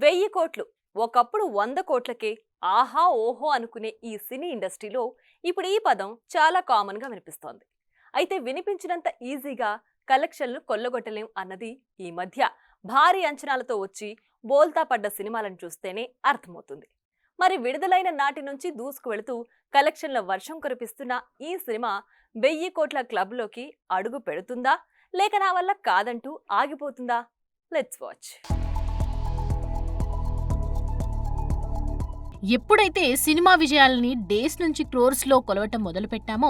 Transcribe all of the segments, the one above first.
1000 కోట్లు ఒకప్పుడు 100 కోట్లకే ఆహా ఓహో అనుకునే ఈ సినీ ఇండస్ట్రీలో ఇప్పుడు ఈ పదం చాలా కామన్ గా వినిపిస్తోంది. అయితే వినిపించినంత ఈజీగా కలెక్షన్లు కొల్లగొట్టలేం అన్నది ఈ మధ్య భారీ అంచనాలతో వచ్చి బోల్తా పడ్డ సినిమాలను చూస్తేనే అర్థమవుతుంది. మరి విడుదలైన నాటి నుంచి దూసుకు వెళుతూ కలెక్షన్ల వర్షం కురిపిస్తున్న ఈ సినిమా 1000 కోట్ల క్లబ్లోకి అడుగు పెడుతుందా లేక నా వల్ల కాదంటూ ఆగిపోతుందా? Let's watch. ఎప్పుడైతే సినిమా విజయాలని డేస్ నుంచి క్రోర్స్లో కొలవటం మొదలుపెట్టామో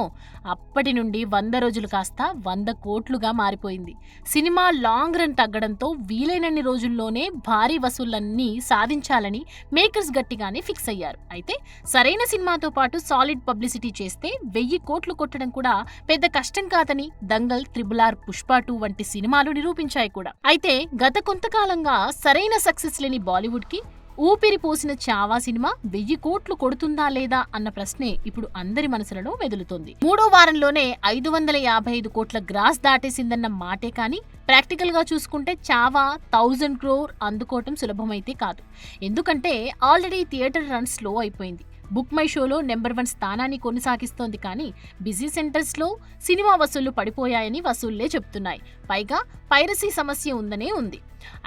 అప్పటి నుండి 100 రోజులు కాస్త 100 కోట్లుగా మారిపోయింది. సినిమా లాంగ్ రన్ తగ్గడంతో వీలైనన్ని రోజుల్లోనే భారీ వసూళ్లన్నీ సాధించాలని మేకర్స్ గట్టిగానే ఫిక్స్ అయ్యారు. అయితే సరైన సినిమాతో పాటు సాలిడ్ పబ్లిసిటీ చేస్తే 1000 కోట్లు కొట్టడం కూడా పెద్ద కష్టం కాదని దంగల్, RRR, పుష్ప 2 వంటి సినిమాలు నిరూపించాయి కూడా. అయితే గత కొంతకాలంగా సరైన సక్సెస్ లేని బాలీవుడ్ కి ఊపిరి పోసిన చావా సినిమా 1000 కోట్లు కొడుతుందా లేదా అన్న ప్రశ్నే ఇప్పుడు అందరి మనసులలో మెదులుతోంది. 3వ వారంలోనే 555 కోట్ల గ్రాస్ దాటేసిందన్న మాటే కానీ ప్రాక్టికల్ గా చూసుకుంటే చావా 1000 crore అందుకోవటం సులభమైతే కాదు. ఎందుకంటే ఆల్రెడీ థియేటర్ రన్ స్లో అయిపోయింది. బుక్ మై షోలో నెంబర్ 1 స్థానాన్ని కొనసాగిస్తోంది. కానీ బిజీ సెంటర్స్ లో సినిమా వసూళ్లు పడిపోయాయని వసూళ్లే చెప్తున్నాయి. పైగా పైరసీ సమస్య ఉందనే ఉంది.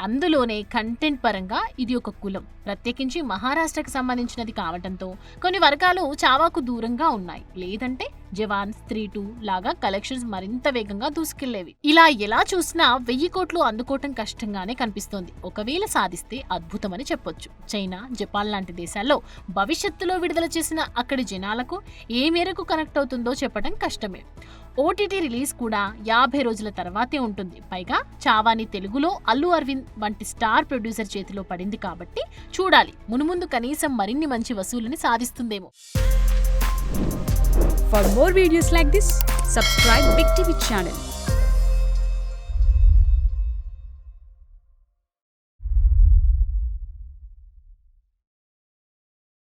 అందులోనే కంటెంట్ పరంగా ఇది ఒక కులం, ప్రత్యేకించి మహారాష్ట్రకు సంబంధించినది కావటంతో కొన్ని వర్గాలు చావాకు దూరంగా ఉన్నాయి. లేదంటే జవాన్, స్త్రీ 2 లాగా కలెక్షన్స్ మరింత వేగంగా దూసుకెళ్లేవి. ఇలా ఎలా చూసినా 1000 కోట్లు అందుకోవటం కష్టంగానే కనిపిస్తోంది. ఒకవేళ సాధిస్తే అద్భుతమని చెప్పొచ్చు. చైనా, జపాన్ లాంటి దేశాల్లో భవిష్యత్తులో విడుదల చేసిన అక్కడి జనాలకు ఏ మేరకు కనెక్ట్ అవుతుందో చెప్పడం కష్టమే. ఓటీటీ రిలీజ్ కూడా 50 రోజుల తర్వాతే ఉంటుంది. పైగా చావాని తెలుగులో అల్లు అరవింద్ వంటి స్టార్ ప్రొడ్యూసర్ చేతిలో పడింది కాబట్టి చూడాలి, మునుముందు కనీసం మరిన్ని మంచి వసూలుని సాధిస్తుందేమో. For more videos like this, subscribe Big TV channel.